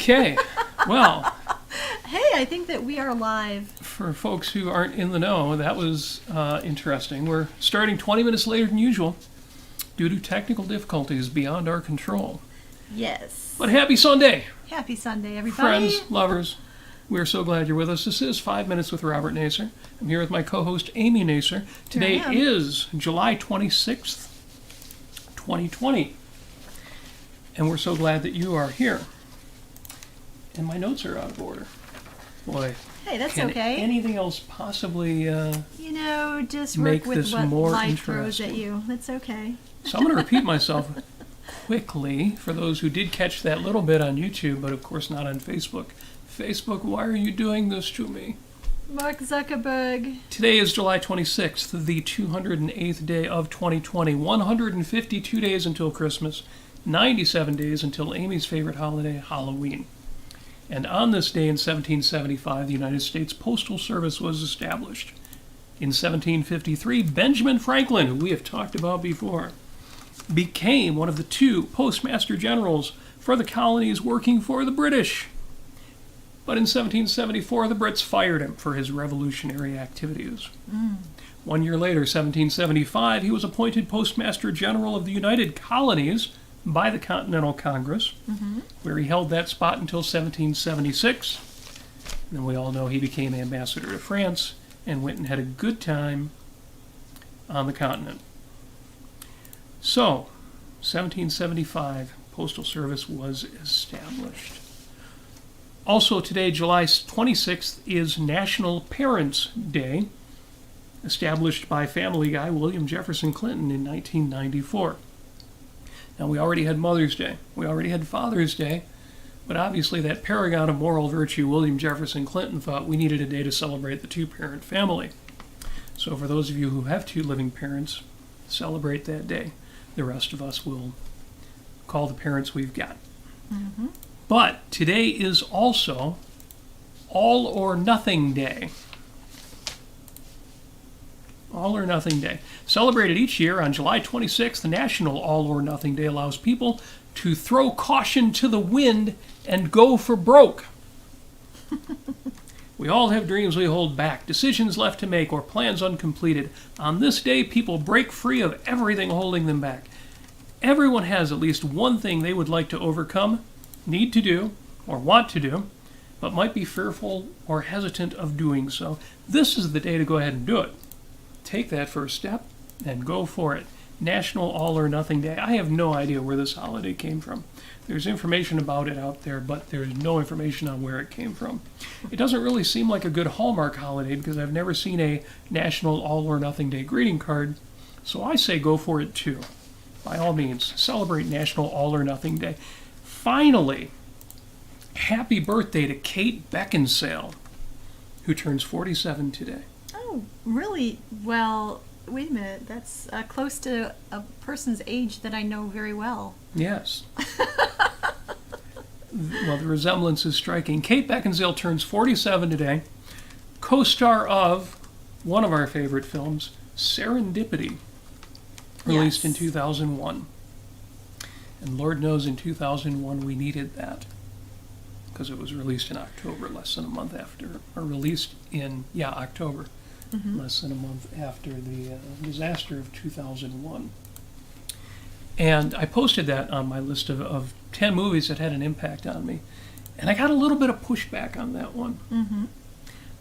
Okay, well, Hey, I think that we are live. for folks who aren't in the know, that was interesting. We're starting 20 minutes later than usual due to technical difficulties beyond our control. Yes. But happy Sunday, Happy Sunday, everybody. friends, lovers. We're so glad you're with us. This is 5 Minutes with Robert Nasir. I'm here with my co-host, Amy Nasir. Today Here I am. is July 26th, 2020. And we're so glad that you are here. And my notes are out of order. Boy, Hey, that's can okay. anything else possibly... Just make work with this what more life throws at interesting? you. That's okay. So I'm going to repeat myself quickly for those who did catch that little bit on YouTube, but of course not on Facebook. Facebook, why are you doing this to me? Mark Zuckerberg. Today is July 26th, the 208th day of 2020. 152 days until Christmas, 97 days until Amy's favorite holiday, Halloween. And on this day in 1775, the United States Postal Service was established. In 1753, Benjamin Franklin, who we have talked about before, became one of the two postmaster generals for the colonies working for the British. But in 1774, the Brits fired him for his revolutionary activities. 1 year later, 1775, he was appointed Postmaster General of the United Colonies by the Continental Congress, where he held that spot until 1776. And we all know he became ambassador to France and went and had a good time on the continent. So, 1775, Postal Service was established. Also today, July 26th, is National Parents' Day, established by Family Guy William Jefferson Clinton in 1994. Now, we already had Mother's Day. We already had Father's Day. But obviously, that paragon of moral virtue, William Jefferson Clinton, thought we needed a day to celebrate the two-parent family. So for those of you who have two living parents, celebrate that day. The rest of us will call the parents we've got. But today is also All or Nothing Day. All or Nothing Day. Celebrated each year on July 26th, the National All or Nothing Day allows people to throw caution to the wind and go for broke. We all have dreams we hold back, decisions left to make, or plans uncompleted. On this day, people break free of everything holding them back. Everyone has at least one thing they would like to overcome, need to do, or want to do, but might be fearful or hesitant of doing so. This is the day to go ahead and do it. Take that first step and go for it. National All or Nothing Day. I have no idea where this holiday came from. There's information about it out there, but there's no information on where it came from. It doesn't really seem like a good Hallmark holiday because I've never seen a National All or Nothing Day greeting card, so I say go for it too. By all means, celebrate National All or Nothing Day. Finally, happy birthday to Kate Beckinsale, who turns 47 today. Oh, really? Well, wait a minute. That's close to a person's age that I know very well. Yes. Well, the resemblance is striking. Kate Beckinsale turns 47 today, co-star of one of our favorite films, Serendipity, released in 2001. And Lord knows in 2001 we needed that, because it was released in October, less than a month after, or released in, October, less than a month after the disaster of 2001. And I posted that on my list of 10 movies that had an impact on me. And I got a little bit of pushback on that one.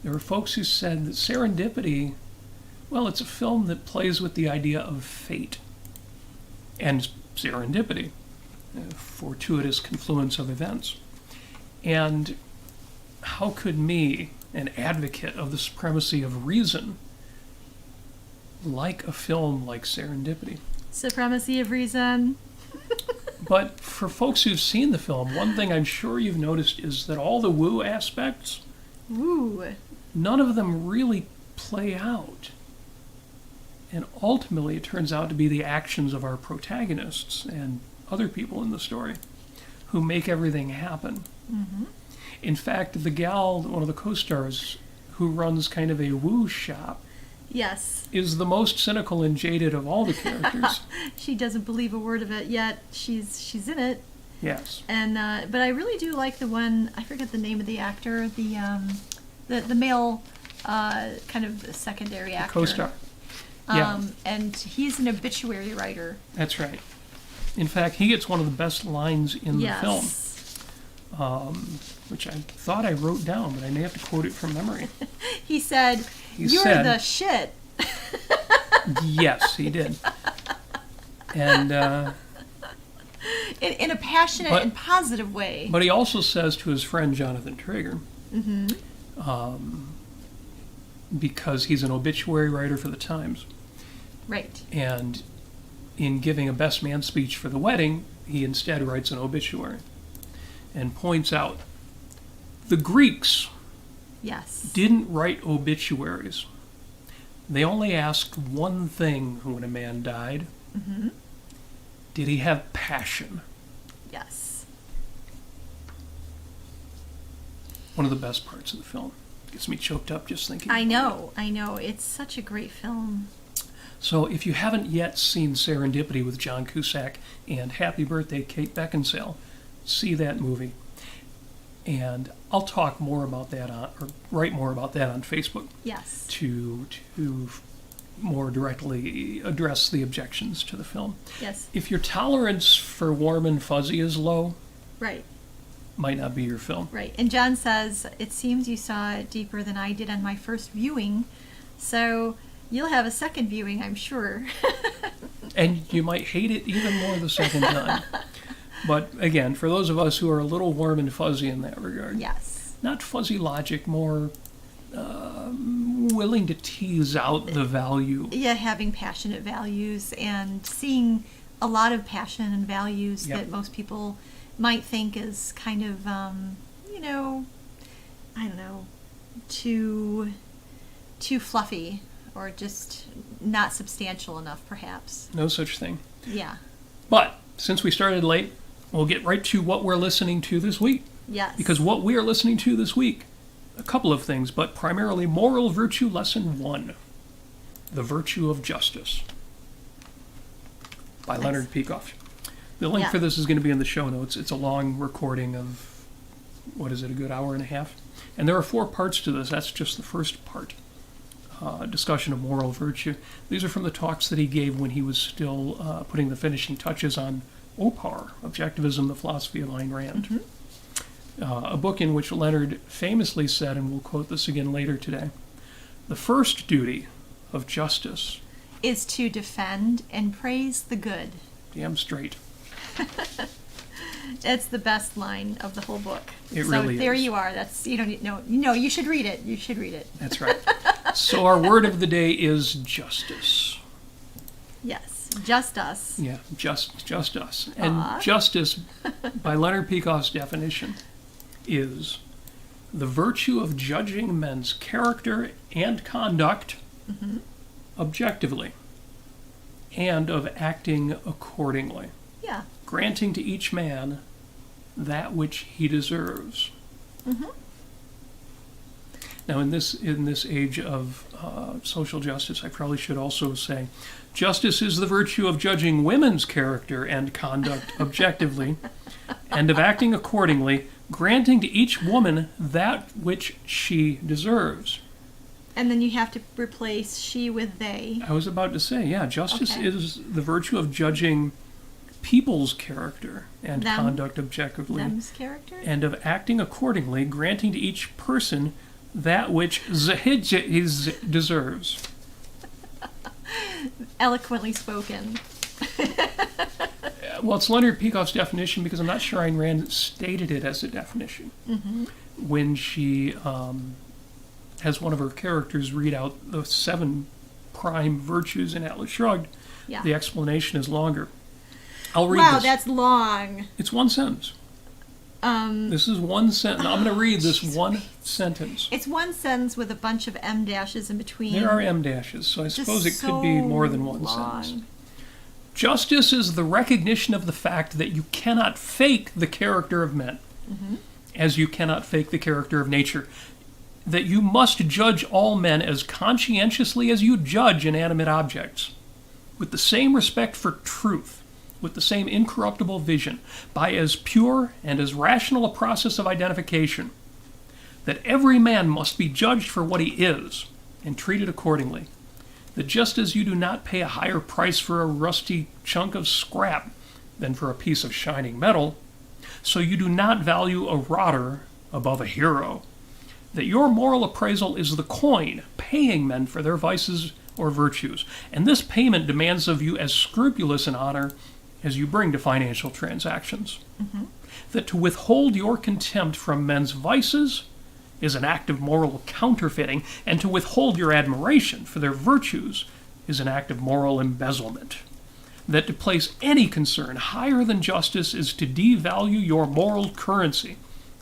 There were folks who said that Serendipity, well, it's a film that plays with the idea of fate and serendipity, a fortuitous confluence of events. And how could me, an advocate of the supremacy of reason, like a film like Serendipity? Supremacy of reason. But for folks who've seen the film, one thing I'm sure you've noticed is that all the woo aspects, none of them really play out. And ultimately, it turns out to be the actions of our protagonists and other people in the story who make everything happen. In fact, the gal, one of the co-stars, who runs kind of a woo shop, Yes. is the most cynical and jaded of all the characters. She doesn't believe a word of it, yet she's in it. Yes. And but I really do like the one, I forget the name of the actor, the male kind of secondary actor. Co-star. Yeah. And he's an obituary writer. That's right. In fact, he gets one of the best lines in the film, which I thought I wrote down, but I may have to quote it from memory. He said, "You're the shit." Yes, he did. And in a passionate and positive way. But he also says to his friend Jonathan Traeger, because he's an obituary writer for the Times. Right. And in giving a best man speech for the wedding, he instead writes an obituary and points out the Greeks didn't write obituaries. They only asked one thing when a man died. Did he have passion? Yes. One of the best parts of the film. Gets me choked up just thinking. I know. It's such a great film. So if you haven't yet seen Serendipity with John Cusack and Happy Birthday, Kate Beckinsale, see that movie. And I'll talk more about that or write more about that on Facebook. Yes. To more directly address the objections to the film. Yes. If your tolerance for warm and fuzzy is low, right, might not be your film. Right. And John says, "It seems you saw it deeper than I did on my first viewing, so you'll have a second viewing, I'm sure." And you might hate it even more the second time. But again, for those of us who are a little warm and fuzzy in that regard, not fuzzy logic, more willing to tease out the value. Yeah, having passionate values and seeing a lot of passion and values that most people might think is kind of, I don't know, too fluffy or just not substantial enough, perhaps. No such thing. Yeah. But since we started late, we'll get right to what we're listening to this week. Yes. Because what we are listening to this week, a couple of things, but primarily Moral Virtue Lesson 1, The Virtue of Justice, by Leonard Peikoff. The link for this is going to be in the show notes. It's a long recording of, a good hour and a half? And there are 4 parts to this. That's just the first part. Discussion of moral virtue. These are from the talks that he gave when he was still putting the finishing touches on OPAR, Objectivism, the Philosophy of Ayn Rand. A book in which Leonard famously said, and we'll quote this again later today, the first duty of justice is to defend and praise the good. Damn straight. It's the best line of the whole book. It really is. So there you are. That's, you don't know. No, you should read it. You should read it. That's right. So our word of the day is justice. Yes, just us. Yeah, just us. And justice, by Leonard Peikoff's definition, is the virtue of judging men's character and conduct objectively, and of acting accordingly. Yeah. Granting to each man that which he deserves. Now, in this age of social justice, I probably should also say, justice is the virtue of judging women's character and conduct objectively, and of acting accordingly, granting to each woman that which she deserves. And then you have to replace she with they. I was about to say, justice is the virtue of judging people's character and conduct objectively, them's character, and of acting accordingly, granting to each person that which he deserves. Eloquently spoken. Well, it's Leonard Peikoff's definition because I'm not sure Ayn Rand stated it as a definition. When she has one of her characters read out the 7 prime virtues in Atlas Shrugged, the explanation is longer. I'll read this. Wow, that's long. It's one sentence. This is one sentence. I'm going to read this one sentence. It's one sentence with a bunch of M dashes in between. There are M dashes, so I suppose it could be more than one sentence. Justice is the recognition of the fact that you cannot fake the character of men, as you cannot fake the character of nature. That you must judge all men as conscientiously as you judge inanimate objects, with the same respect for truth, with the same incorruptible vision, by as pure and as rational a process of identification, that every man must be judged for what he is, and treated accordingly. That just as you do not pay a higher price for a rusty chunk of scrap than for a piece of shining metal, so you do not value a rotter above a hero. That your moral appraisal is the coin paying men for their vices or virtues, and this payment demands of you as scrupulous an honor as you bring to financial transactions. That to withhold your contempt from men's vices is an act of moral counterfeiting, and to withhold your admiration for their virtues is an act of moral embezzlement. That to place any concern higher than justice is to devalue your moral currency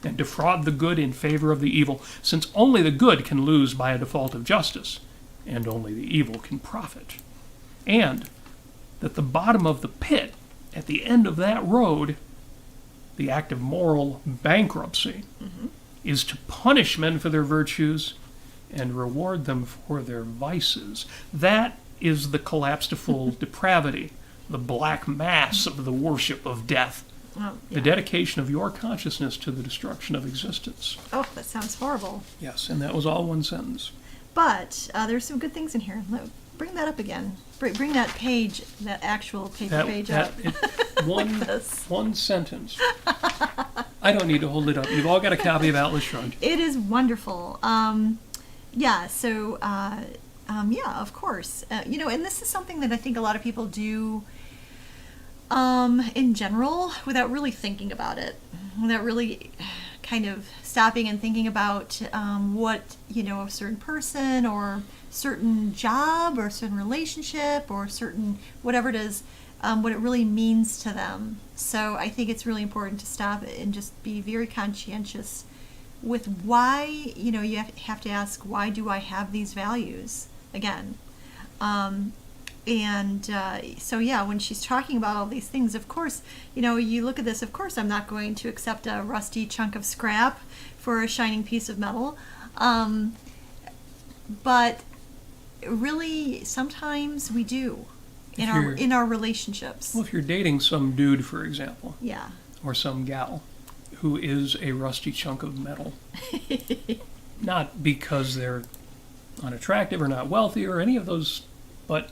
and defraud the good in favor of the evil, since only the good can lose by a default of justice, and only the evil can profit. And that the bottom of the pit, at the end of that road, the act of moral bankruptcy, is to punish men for their virtues and reward them for their vices. That is the collapse to full depravity, the black mass of the worship of death, the dedication of your consciousness to the destruction of existence. Oh, that sounds horrible. Yes, and that was all one sentence. But there's some good things in here. Bring that up again. Bring that page, that actual paper page up. One sentence. I don't need to hold it up. You've all got a copy of Atlas Shrugged. It is wonderful. Of course. And this is something that I think a lot of people do in general without really thinking about it, without really kind of stopping and thinking about what, a certain person or certain job or certain relationship or certain whatever it is, what it really means to them. So I think it's really important to stop and just be very conscientious with why, you have to ask, why do I have these values again? When she's talking about all these things, of course, you look at this, of course, I'm not going to accept a rusty chunk of scrap for a shining piece of metal. But really, sometimes we do in our relationships. Well, if you're dating some dude, for example, yeah, or some gal who is a rusty chunk of metal, not because they're unattractive or not wealthy or any of those, but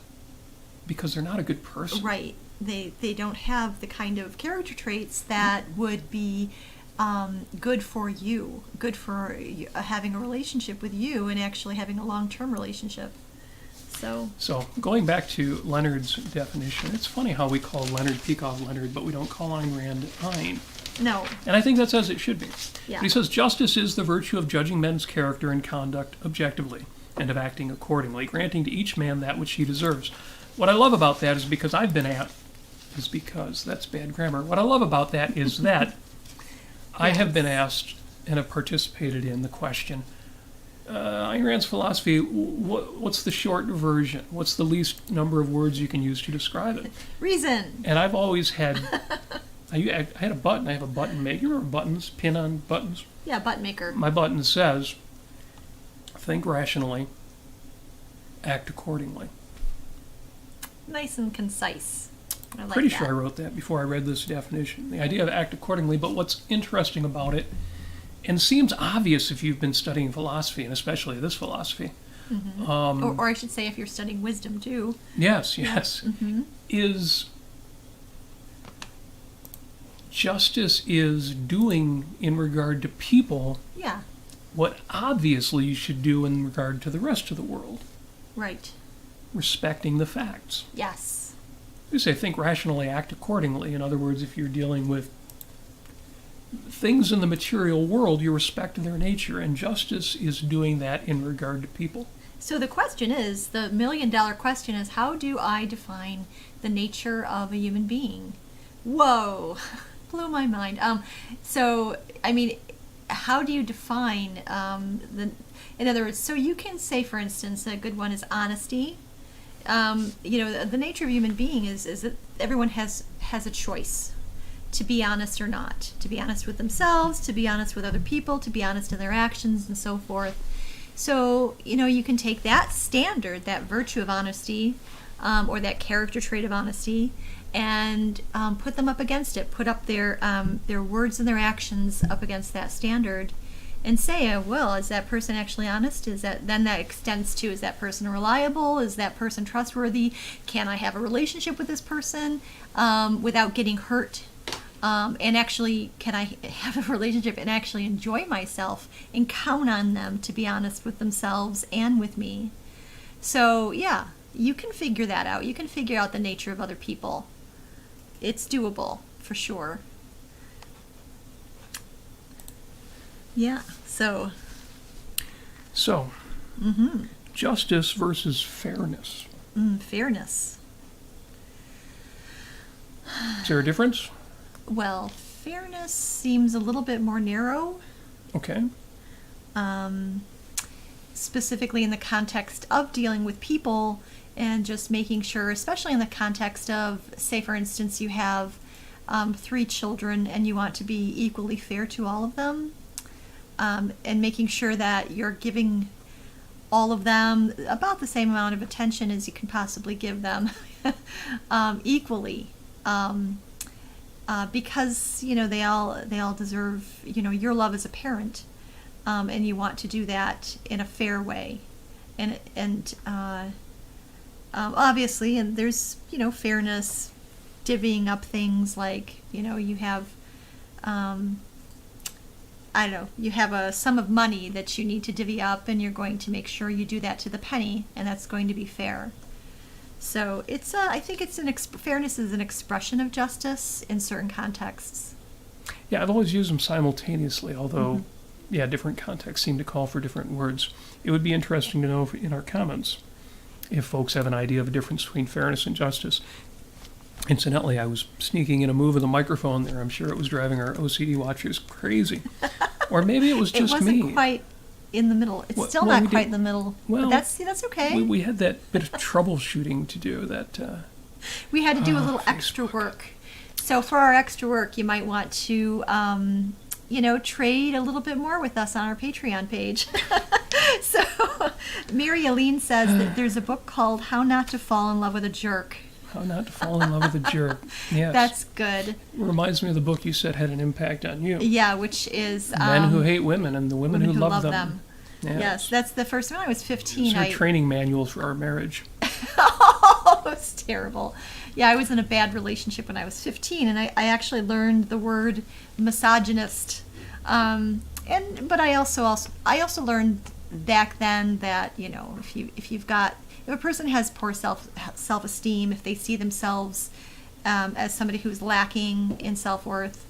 because they're not a good person. Right. They don't have the kind of character traits that would be good for you, good for having a relationship with you and actually having a long-term relationship. So going back to Leonard's definition, it's funny how we call Leonard Peikoff Leonard, but we don't call Ayn Rand Ayn. No. And I think that's as it should be. Yeah. But he says, justice is the virtue of judging men's character and conduct objectively, and of acting accordingly, granting to each man that which he deserves. What I love about that is because that's bad grammar. What I love about that is that I have been asked and have participated in the question, Ayn Rand's philosophy, what's the short version? What's the least number of words you can use to describe it? Reason. And I've always had, I had a button. I have a button maker. You remember buttons? Pin on buttons? Yeah, button maker. My button says, think rationally, act accordingly. Nice and concise. I like Pretty that. sure I wrote that before I read this definition. The idea of act accordingly, but what's interesting about it, and seems obvious if you've been studying philosophy, and especially this philosophy. Mm-hmm. Or I should say if you're studying wisdom too. Yes. Mm-hmm. Is justice is doing in regard to people what obviously you should do in regard to the rest of the world. Right. Respecting the facts. Yes. You say think rationally, act accordingly. In other words, if you're dealing with things in the material world, you respect their nature, and justice is doing that in regard to people. So the question is, the million-dollar question is, how do I define the nature of a human being? Whoa, blew my mind. How do you define in other words, so you can say, for instance, a good one is honesty. The nature of a human being is that everyone has a choice to be honest or not, to be honest with themselves, to be honest with other people, to be honest in their actions and so forth. So, you can take that standard, that virtue of honesty, or that character trait of honesty, and put them up against it, put up their words and their actions up against that standard, and say, well, is that person actually honest? Then that extends to, is that person reliable? Is that person trustworthy? Can I have a relationship with this person without getting hurt? And actually, can I have a relationship and actually enjoy myself and count on them to be honest with themselves and with me? So, yeah, you can figure that out. You can figure out the nature of other people. It's doable, for sure. Yeah, so. Justice versus fairness. Fairness. Is there a difference? Well, fairness seems a little bit more narrow. Okay. Specifically in the context of dealing with people and just making sure, especially in the context of, say, for instance, you have 3 children and you want to be equally fair to all of them, and making sure that you're giving all of them about the same amount of attention as you can possibly give them equally. Because they all deserve your love as a parent, and you want to do that in a fair way, and obviously, and there's fairness, divvying up things like you have you have a sum of money that you need to divvy up, and you're going to make sure you do that to the penny, and that's going to be fair. So it's I think it's fairness is an expression of justice in certain contexts. Yeah, I've always used them simultaneously, although, different contexts seem to call for different words. It would be interesting to know in our comments if folks have an idea of a difference between fairness and justice. Incidentally, I was sneaking in a move of the microphone there. I'm sure it was driving our OCD watchers crazy. Or maybe it was just me. It wasn't quite in the middle. It's still not quite in the middle. Well, but that's okay. We had that bit of troubleshooting to do. We had to do a little extra work. So for our extra work, you might want to, trade a little bit more with us on our Patreon page. So Mary Aline says that there's a book called How Not to Fall in Love with a Jerk. How Not to Fall in Love with a Jerk. Yes. That's good. It reminds me of the book you said had an impact on you. Yeah, which is... Men Who Hate Women and the Women Who Love Them. Yes, that's the first one. I was 15. It's her training manual for our marriage. Oh, it was terrible. Yeah, I was in a bad relationship when I was 15, and I actually learned the word misogynist. But I also learned back then that if a person has poor self-esteem, if they see themselves as somebody who's lacking in self-worth,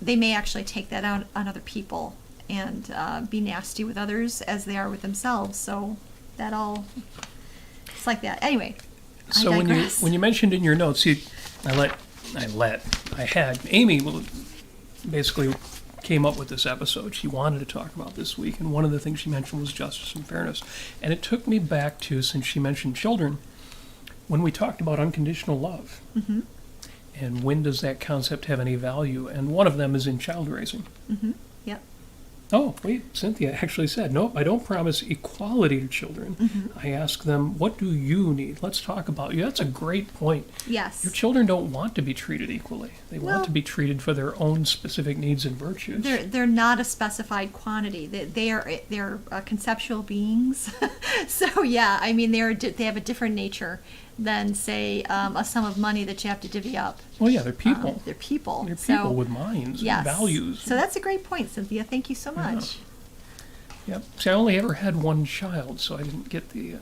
they may actually take that out on other people and be nasty with others as they are with themselves. So it's like that. Anyway, so when you mentioned in your notes, I had Amy basically came up with this episode. She wanted to talk about this week, and one of the things she mentioned was justice and fairness. And it took me back to, since she mentioned children, when we talked about unconditional love. Mm-hmm. And when does that concept have any value? And one of them is in child raising. Mm-hmm. Yep. Oh, wait, Cynthia actually said, nope, I don't promise equality to children. Mm-hmm. I ask them, what do you need? Let's talk about you. That's a great point. Yes. Your children don't want to be treated equally. They want to be treated for their own specific needs and virtues. They're not a specified quantity. They're conceptual beings. So yeah, I mean they have a different nature than, say, a sum of money that you have to divvy up. Well, yeah, they're people. They're people. They're people with minds and values. So that's a great point, Cynthia. Thank you so much. Yep. See, I only ever had one child, so I didn't get the...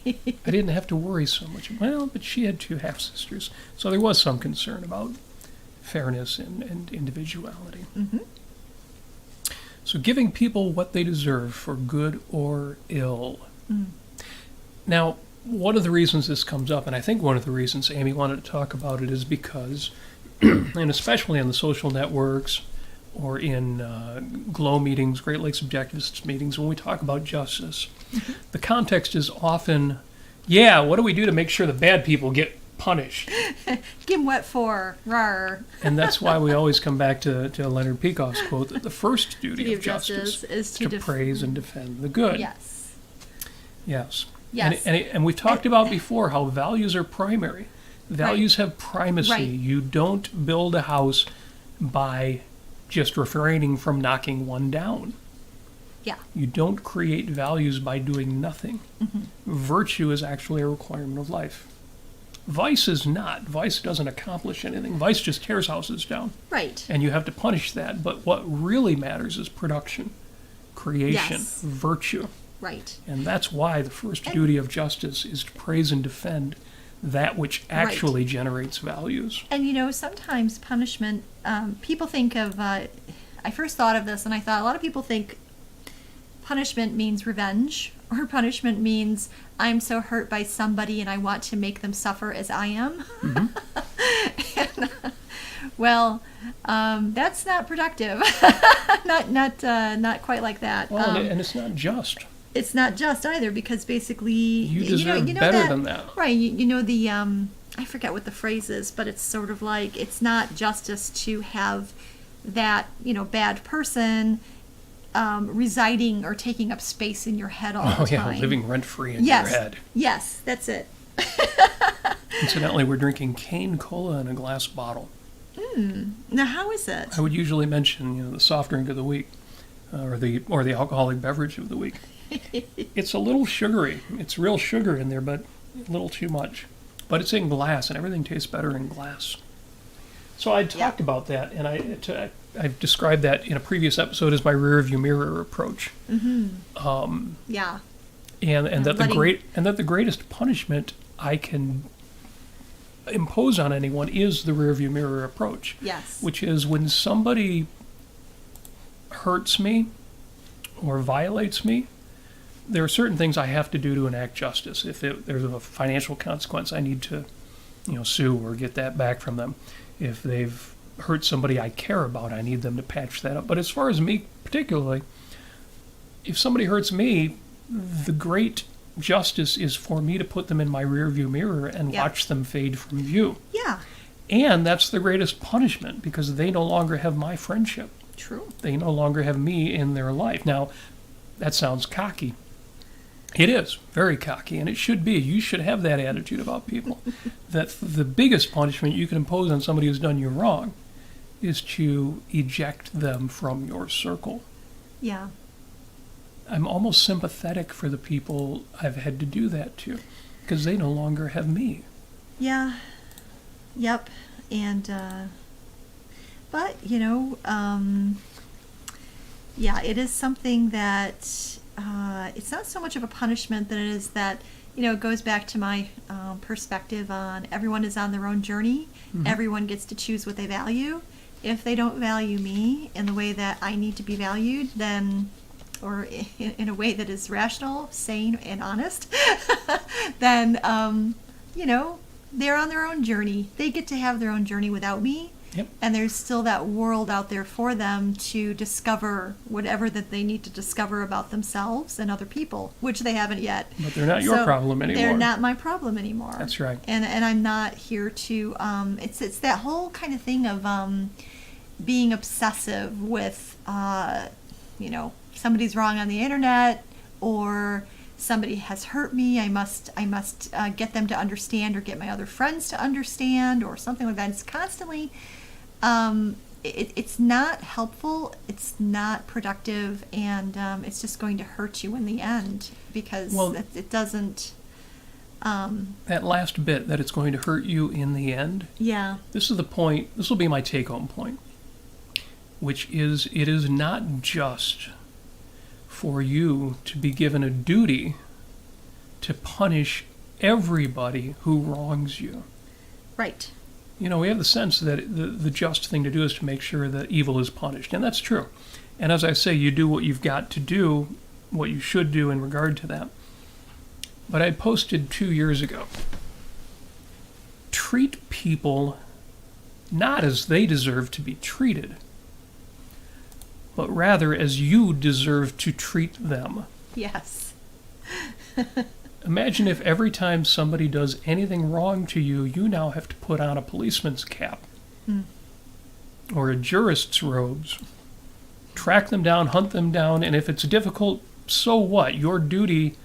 I didn't have to worry so much. Well, but she had 2 half-sisters, so there was some concern about fairness and individuality. Mm-hmm. So giving people what they deserve for good or ill. Mm. Now, one of the reasons this comes up, and I think one of the reasons Amy wanted to talk about it, is because, and especially on the social networks or in GLOW meetings, Great Lakes Objectivists meetings, when we talk about justice, the context is often, what do we do to make sure the bad people get punished? Give them what for, rawr. And that's why we always come back to Leonard Peikoff's quote that the first duty of justice is to praise and defend the good. Yes. Yes. Yes. And we've talked about before how values are primary. Values have primacy. Right. You don't build a house by just refraining from knocking one down. Yeah. You don't create values by doing nothing. Virtue is actually a requirement of life. Vice is not. Vice doesn't accomplish anything. Vice just tears houses down. Right. And you have to punish that. But what really matters is production, creation, Yes. virtue. Right. And that's why the first duty of justice is to praise and defend that which actually generates values. And sometimes punishment, people think of, I first thought of this and I thought a lot of people think punishment means revenge, or punishment means I'm so hurt by somebody and I want to make them suffer as I am. That's not productive. not quite like that. Well, and it's not just. It's not just either, because basically You deserve better than that. Right. The I forget what the phrase is, but it's sort of like it's not justice to have that bad person residing or taking up space in your head all the time. Living rent free in your head. Yes, that's it. Incidentally, we're drinking cane cola in a glass bottle. Now, how is it? I would usually mention the soft drink of the week, or the alcoholic beverage of the week. It's a little sugary. It's real sugar in there, but a little too much. But it's in glass, and everything tastes better in glass. So I talked about that, and I've described that in a previous episode as my rear view mirror approach. Yeah. And that the greatest punishment I can impose on anyone is the rear view mirror approach. Yes. Which is when somebody hurts me or violates me, there are certain things I have to do to enact justice. If there's a financial consequence, I need to, sue or get that back from them. If they've hurt somebody I care about, I need them to patch that up. But as far as me particularly, if somebody hurts me, the great justice is for me to put them in my rearview mirror and watch them fade from view. Yeah. And that's the greatest punishment, because they no longer have my friendship. True. They no longer have me in their life. Now, that sounds cocky. It is very cocky, and it should be. You should have that attitude about people. That the biggest punishment you can impose on somebody who's done you wrong is to eject them from your circle. Yeah. I'm almost sympathetic for the people I've had to do that to, because they no longer have me. Yeah. Yep. And, but, it is something that, it's not so much of a punishment that it is that, it goes back to my perspective on everyone is on their own journey. Mm-hmm. Everyone gets to choose what they value. If they don't value me in the way that I need to be valued, then, or in a way that is rational, sane, and honest, then, they're on their own journey. They get to have their own journey without me. Yep. And there's still that world out there for them to discover whatever that they need to discover about themselves and other people, which they haven't yet. But they're not your problem anymore. They're not my problem anymore. That's right. And I'm not here to, it's that whole kind of thing of being obsessive with, somebody's wrong on the internet, or somebody has hurt me. I must get them to understand, or get my other friends to understand, or something like that. It's constantly, it's not helpful. It's not productive, and it's just going to hurt you in the end, because it doesn't. That last bit, that it's going to hurt you in the end. Yeah. This is the point. This will be my take-home point, which is it is not just for you to be given a duty to punish everybody who wrongs you. Right. We have the sense that the just thing to do is to make sure that evil is punished, and that's true. And as I say, you do what you've got to do, what you should do in regard to that. But I posted 2 years ago, treat people not as they deserve to be treated, but rather as you deserve to treat them. Yes. Imagine if every time somebody does anything wrong to you, you now have to put on a policeman's cap or a jurist's robes, track them down, hunt them down, and if it's difficult, so what? Your duty,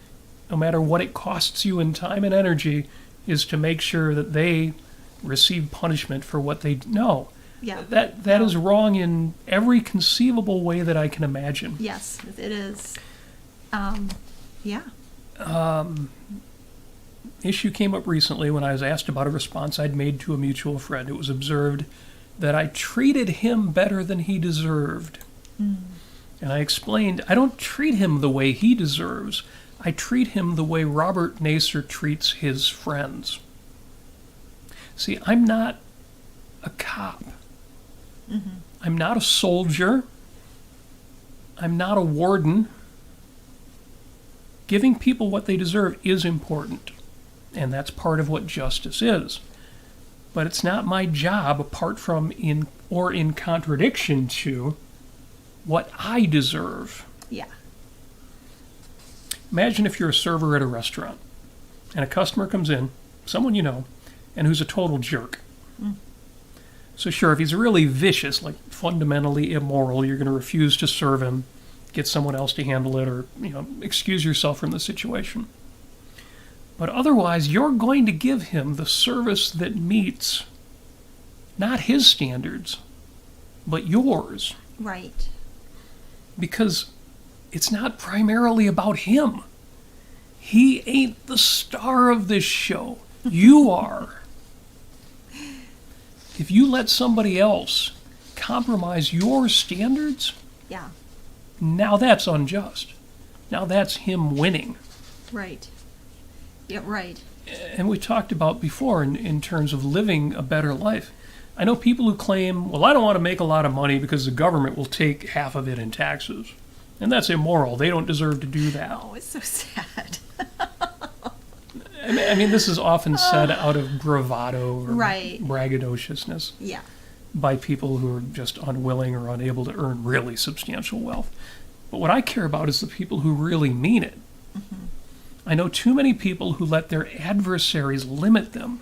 no matter what it costs you in time and energy, is to make sure that they receive punishment for what they no. Yeah. That is wrong in every conceivable way that I can imagine. Yes, it is. Yeah. Issue came up recently when I was asked about a response I'd made to a mutual friend. It was observed that I treated him better than he deserved. And I explained, I don't treat him the way he deserves. I treat him the way Robert Nasir treats his friends. See, I'm not a cop. I'm not a soldier. I'm not a warden. Giving people what they deserve is important, and that's part of what justice is. But it's not my job, apart from in contradiction to what I deserve. Yeah. Imagine if you're a server at a restaurant, and a customer comes in, someone you know, and who's a total jerk. So sure, if he's really vicious, like fundamentally immoral, you're going to refuse to serve him, get someone else to handle it, or excuse yourself from the situation. But otherwise, you're going to give him the service that meets not his standards, but yours. Right. Because it's not primarily about him. He ain't the star of this show. You are. If you let somebody else compromise your standards, Yeah. now that's unjust. Now that's him winning. Right. Yeah, right. And we talked about before in terms of living a better life. I know people who claim, well, I don't want to make a lot of money because the government will take half of it in taxes. And that's immoral. They don't deserve to do that. Oh, it's so sad. I mean, this is often said out of bravado or Right. braggadociousness Yeah. by people who are just unwilling or unable to earn really substantial wealth. But what I care about is the people who really mean it. I know too many people who let their adversaries limit them,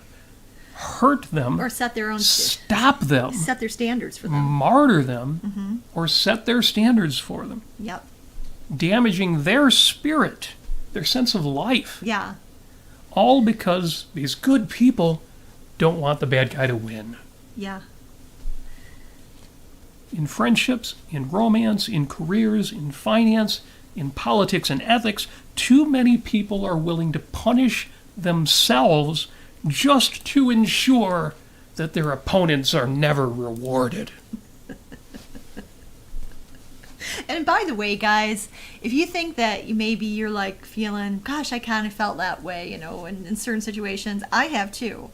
hurt them, Or set their own stop them, set their standards for them. martyr them, or set their standards for them, Yep. damaging their spirit, their sense of life, Yeah. all because these good people don't want the bad guy to win. Yeah. In friendships, in romance, in careers, in finance, in politics and ethics, too many people are willing to punish themselves just to ensure that their opponents are never rewarded. And by the way, guys, if you think that maybe you're like feeling, gosh, I kind of felt that way, in certain situations, I have too.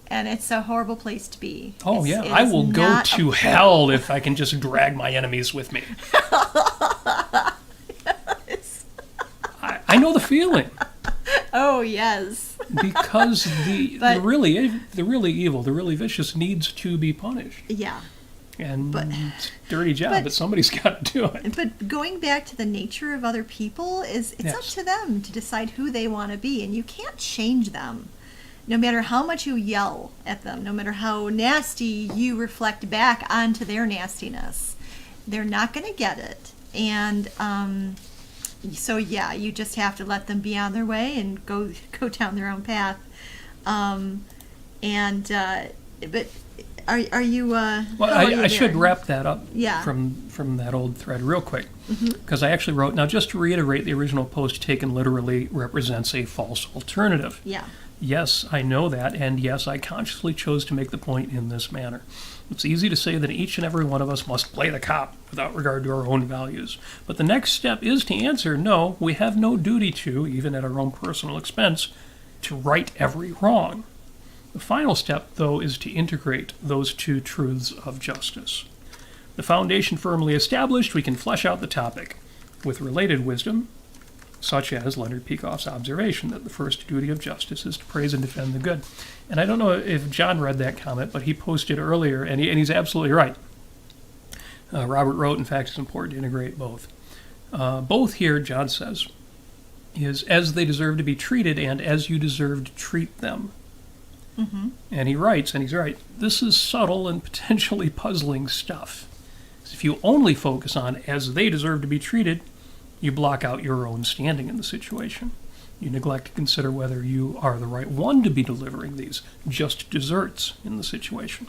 And it's a horrible place to be. Oh, It's- yeah, it I is will go not to hell if I can just drag my enemies with me. I know the feeling. Oh, yes. Because the But- really evil, the really vicious needs to be punished. Yeah. And But- it's a dirty job, but- but somebody's got to do it. But going back to the nature of other people, it's up Yes. to them to decide who they want to be. And you can't change them. No matter how much you yell at them, no matter how nasty you reflect back onto their nastiness, they're not going to get it. And so, yeah, you just have to let them be on their way and go down their own path. But are you? Well, how are you I should there? wrap that up Yeah. from that old thread real quick. Because I actually wrote, now just to reiterate, the original post taken literally represents a false alternative. Yeah. Yes, I know that, and yes, I consciously chose to make the point in this manner. It's easy to say that each and every one of us must play the cop without regard to our own values. But the next step is to answer, no, we have no duty to, even at our own personal expense, to right every wrong. The final step, though, is to integrate those two truths of justice. The foundation firmly established, we can flesh out the topic with related wisdom, such as Leonard Peikoff's observation that the first duty of justice is to praise and defend the good. And I don't know if John read that comment, but he posted earlier, and he's absolutely right. Robert wrote, in fact, it's important to integrate both. Both here, John says, is as they deserve to be treated and as you deserve to treat them. And he writes, and he's right, this is subtle and potentially puzzling stuff. If you only focus on as they deserve to be treated, you block out your own standing in the situation. You neglect to consider whether you are the right one to be delivering these just desserts in the situation.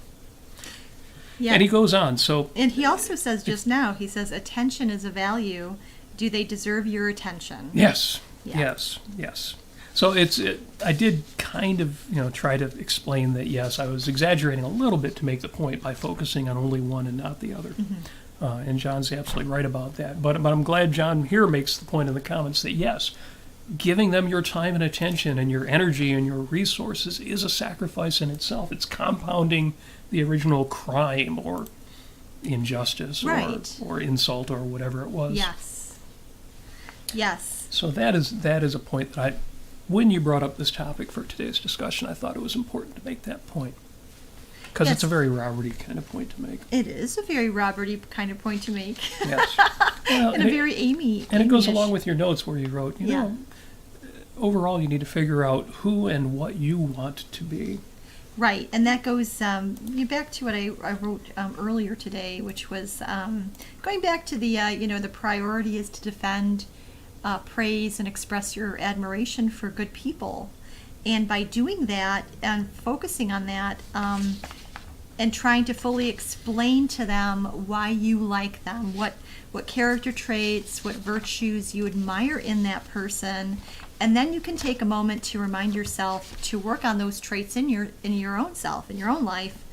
Yeah. And he goes on. So, and he also says just now, he says, attention is a value. Do they deserve your attention? yes, Yeah. yes. So I did kind of, try to explain that, yes, I was exaggerating a little bit to make the point by focusing on only one and not the other. And John's absolutely right about that. But I'm glad John here makes the point in the comments that, yes, giving them your time and attention and your energy and your resources is a sacrifice in itself. It's compounding the original crime or injustice Right. or insult or whatever it was. Yes. So that is a point that when you brought up this topic for today's discussion, I thought it was important to make that point. Because Yes. it's a very Roberty kind of point to make. It is a very Roberty kind of point to make. Yes. Well, And a very Amy. And it goes Amy-ish. along with your notes where you wrote, overall you need to figure out who and what you want to be. Right, and that goes back to what I wrote earlier today, which was going back to the the priority is to defend, praise, and express your admiration for good people, and by doing that and focusing on that, and trying to fully explain to them why you like them, what character traits, what virtues you admire in that person. And then you can take a moment to remind yourself to work on those traits in your own self, in your own life,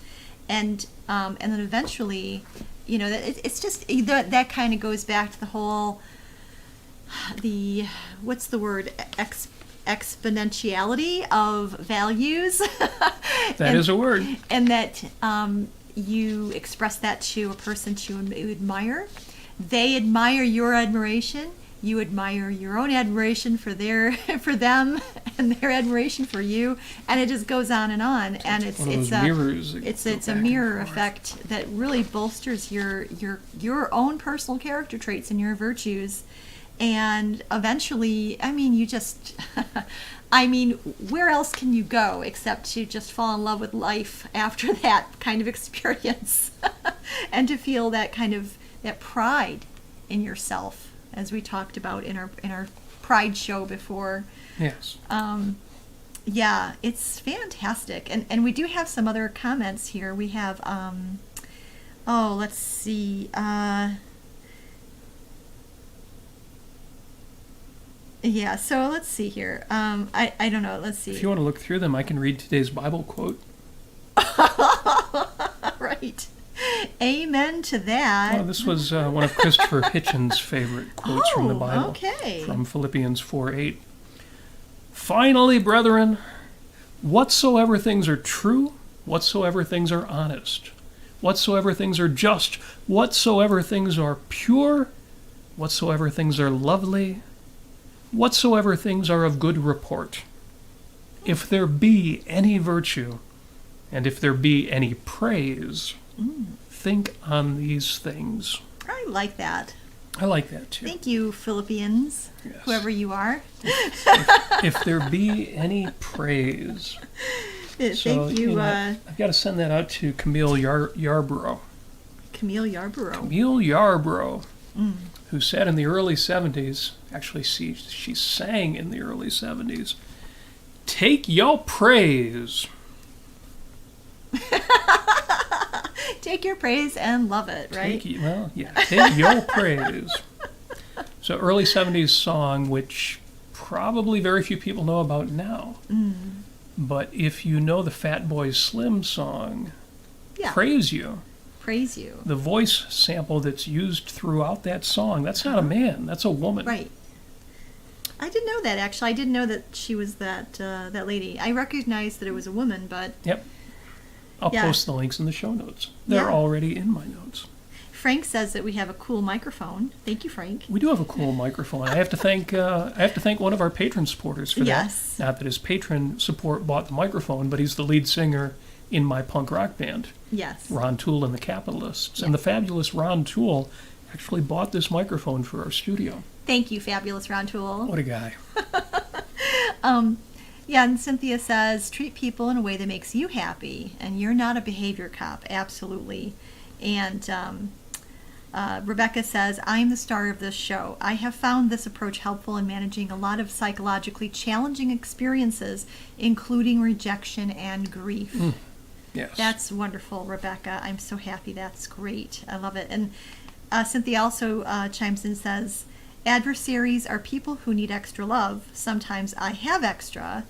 and then eventually, it's just that kind of goes back to the whole what's the word, exponentiality of values. That is a word. And that you express that to a person you admire. They admire your admiration. You admire your own admiration for them and their admiration for you, and it just goes on. And it's a mirror effect that really bolsters your own personal character traits and your virtues. And eventually, where else can you go except to just fall in love with life after that kind of experience, and to feel that kind of that pride in yourself, as we talked about in our Pride show before. Yes. Yeah, it's fantastic. And we do have some other comments here. We have, let's see. Yeah, so let's see here. I don't know. Let's see. If you want to look through them, I can read today's Bible quote. Right. Amen to that. Well, this was one of Christopher Hitchens' favorite quotes from the Bible. Okay. From Philippians 4:8. Finally, brethren, whatsoever things are true, whatsoever things are honest, whatsoever things are just, whatsoever things are pure, whatsoever things are lovely, whatsoever things are of good report, if there be any virtue, and if there be any praise, think on these things. I like that. I like that too. Thank you, Philippians, Yes. whoever you are. If there be any praise. Thank you, I've got to send that out to Camille Yarbrough. Camille Yarbrough. Camille Yarbrough, who said in the early 70s, actually she sang in the early 70s, take your praise. Take your praise and love it, right? Take your praise. So early 70s song, which probably very few people know about now. But if you know the Fatboy Slim song, Yeah. Praise You, Praise you. the voice sample that's used throughout that song, that's not a man, that's a woman. Right. I didn't know that, actually. I didn't know that she was that lady. I recognized that it was a woman, but... Yep. I'll Yeah. post the links in the show notes. They're Yeah. already in my notes. Frank says that we have a cool microphone. Thank you, Frank. We do have a cool microphone. I have to thank one of our patron supporters for Yes. that. Not that his patron support bought the microphone, but he's the lead singer in my punk rock band, Yes. Ron Toole and the Capitalists. And the fabulous Ron Toole actually bought this microphone for our studio. Thank you, fabulous Ron Toole. What a guy. Yeah, and Cynthia says, treat people in a way that makes you happy, and you're not a behavior cop. Absolutely. And Rebecca says, I'm the star of this show. I have found this approach helpful in managing a lot of psychologically challenging experiences, including rejection and grief. Yes. That's wonderful, Rebecca. I'm so happy. That's great. I love it. And Cynthia also chimes in and says, adversaries are people who need extra love. Sometimes I have extra.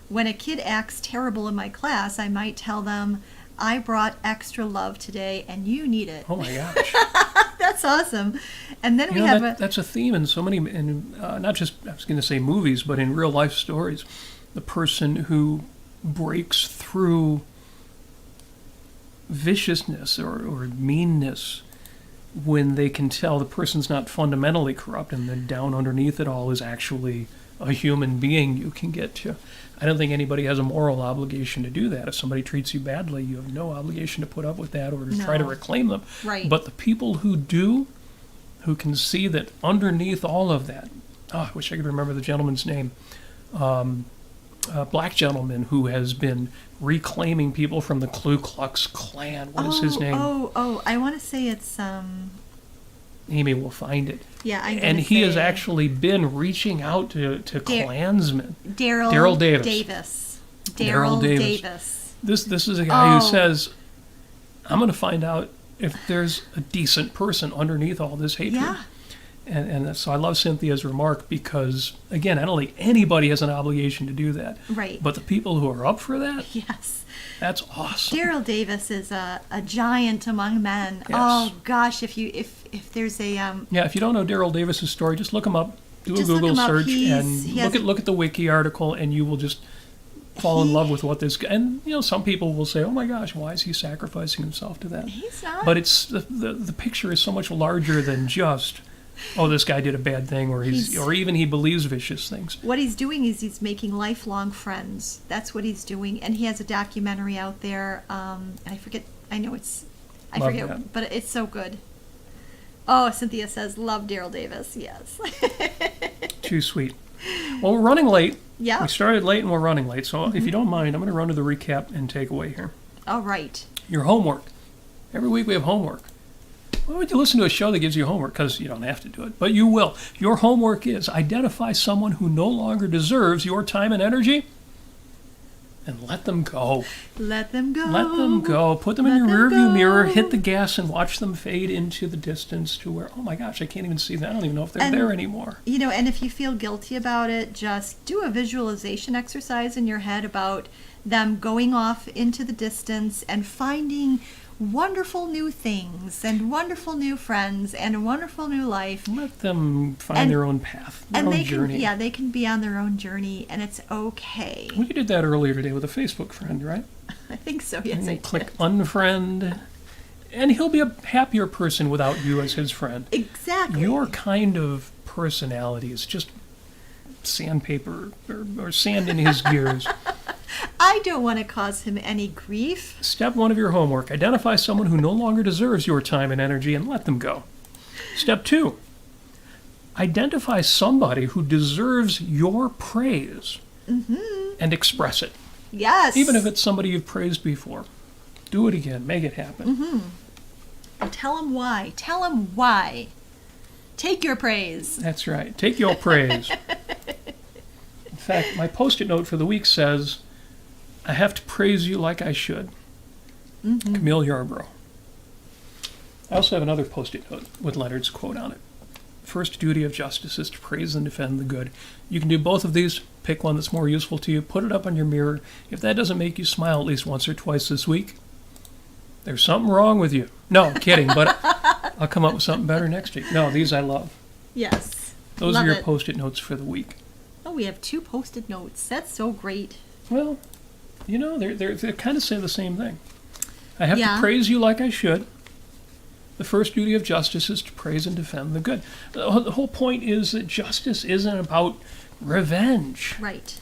When a kid acts terrible in my class, I might tell them, I brought extra love today and you need it. Oh my gosh. That's awesome. And then we have that's a theme in so many, not just, I was going to say movies, but in real life stories. The person who breaks through viciousness or meanness when they can tell the person's not fundamentally corrupt and then down underneath it all is actually a human being you can get to. I don't think anybody has a moral obligation to do that. If somebody treats you badly, you have no obligation to put up with that or to try to reclaim them. Right. But the people who do, who can see that underneath all of that, I wish I could remember the gentleman's name, a black gentleman who has been reclaiming people from the Ku Klux Klan. What is his name? I want to say it's Amy will find it. Yeah, and he has actually been reaching out to Klansmen. Daryl Davis. Daryl Davis. This is a guy who says, I'm going to find out if there's a decent person underneath all this hatred. Yeah. And so I love Cynthia's remark because, again, I don't think anybody has an obligation to do that. Right. But the people who are up for that, yes, that's awesome. Daryl Davis is a giant among men. Yes. Oh gosh, if there's a if you don't know Daryl Davis's story, just look him up. Do a Just look Google him up. search He look at the wiki article, and you will just fall in love with what this guy. And some people will say, "Oh my gosh, why is he sacrificing himself to that?" He's not. But it's the picture is so much larger than just, oh, this guy did a bad thing, or even he believes vicious things. What he's doing is he's making lifelong friends. That's what he's doing, and he has a documentary out there. And I forget. I forget, that. but it's so good. Oh, Cynthia says, "Love Daryl Davis." Yes. Too sweet. Well, we're running late. Yeah. We started late and we're running late. So if you don't mind, I'm going to run to the recap and takeaway here. All right. Your homework. Every week we have homework. Why would you listen to a show that gives you homework? Because you don't have to do it, but you will. Your homework is identify someone who no longer deserves your time and energy and let them go. Let them go. Let them go. Put them in your rearview mirror, hit the gas, and watch them fade into the distance to where, oh my gosh, I can't even see them. I don't even know if they're there anymore. And if you feel guilty about it, just do a visualization exercise in your head about them going off into the distance and finding wonderful new things and wonderful new friends and a wonderful new life. Let them find their own path, their own journey. They can be on their own journey, and it's okay. Well, you did that earlier today with a Facebook friend, right? I think so, yes, And I you click did. unfriend, and he'll be a happier person without you as his friend. Exactly. Your kind of personality is just sandpaper or sand in his gears. I don't want to cause him any grief. Step 1 of your homework, identify someone who no longer deserves your time and energy and let them go. Step 2, identify somebody who deserves your praise and express it. Yes. Even if it's somebody you've praised before. Do it again. Make it happen. And tell him why. Tell him why. Take your praise. That's right. Take your praise. In fact, my Post-it note for the week says, I have to praise you like I should. Camille Yarbrough. I also have another Post-it note with Leonard's quote on it. First duty of justice is to praise and defend the good. You can do both of these. Pick one that's more useful to you. Put it up on your mirror. If that doesn't make you smile at least once or twice this week, there's something wrong with you. No, kidding, but I'll come up with something better next week. No, these I love. Yes. Those Love are your it. Post-it notes for the week. Oh, we have 2 Post-it notes. That's so great. Well, they kind of say the same thing. I have Yeah. to praise you like I should. The first duty of justice is to praise and defend the good. The whole point is that justice isn't about revenge. Right.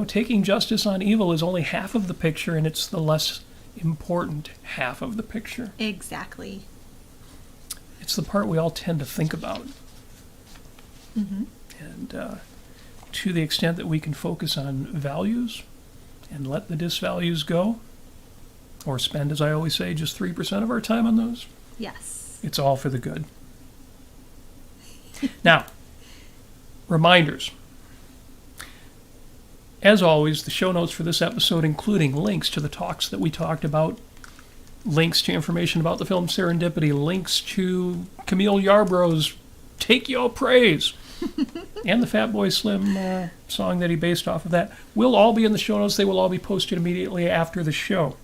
Taking justice on evil is only half of the picture, and it's the less important half of the picture. Exactly. It's the part we all tend to think about. And to the extent that we can focus on values and let the disvalues go, or spend, as I always say, just 3% of our time on those, Yes. It's all for the good. Now, reminders. As always, the show notes for this episode, including links to the talks that we talked about, links to information about the film Serendipity, links to Camille Yarbrough's Take Your Praise, and the Fatboy Slim song that he based off of that, will all be in the show notes. They will all be posted immediately after the show.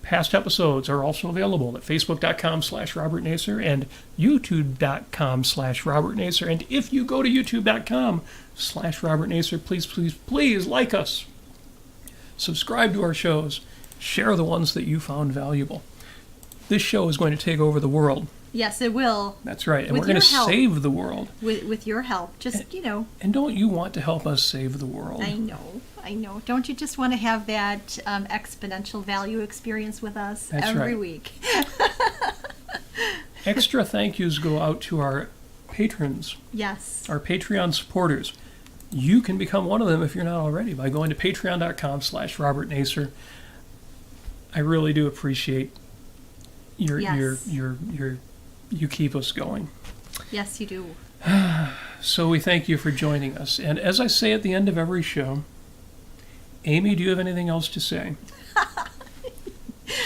Past episodes are also available at facebook.com/Robert Nasir and youtube.com/Robert Nasir. And if you go to youtube.com/Robert Nasir, please like us. Subscribe to our shows. Share the ones that you found valuable. This show is going to take over the world. Yes, it will. That's right. And With we're going to your help. save the world. With your help. Just, And don't you want to help us save the world? I know. Don't you just want to have that exponential value experience with us That's every right. week? Extra thank yous go out to our patrons, Yes. our Patreon supporters. You can become one of them if you're not already by going to patreon.com/Robert Nasir. I really do appreciate your you keep us going. Yes, you do. So we thank you for joining us. And as I say at the end of every show, Amy, do you have anything else to say?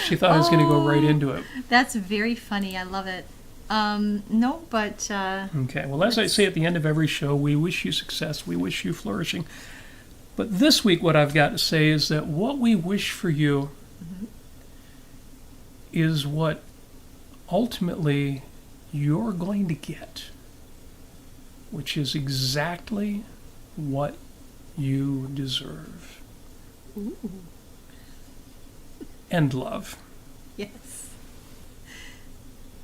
She thought I was going to go right into it. That's very funny. I love it. No, but... Okay, well, as I say at the end of every show, we wish you success. We wish you flourishing. But this week, what I've got to say is that what we wish for you is what ultimately you're going to get, which is exactly what you deserve. Ooh. And love. Yes.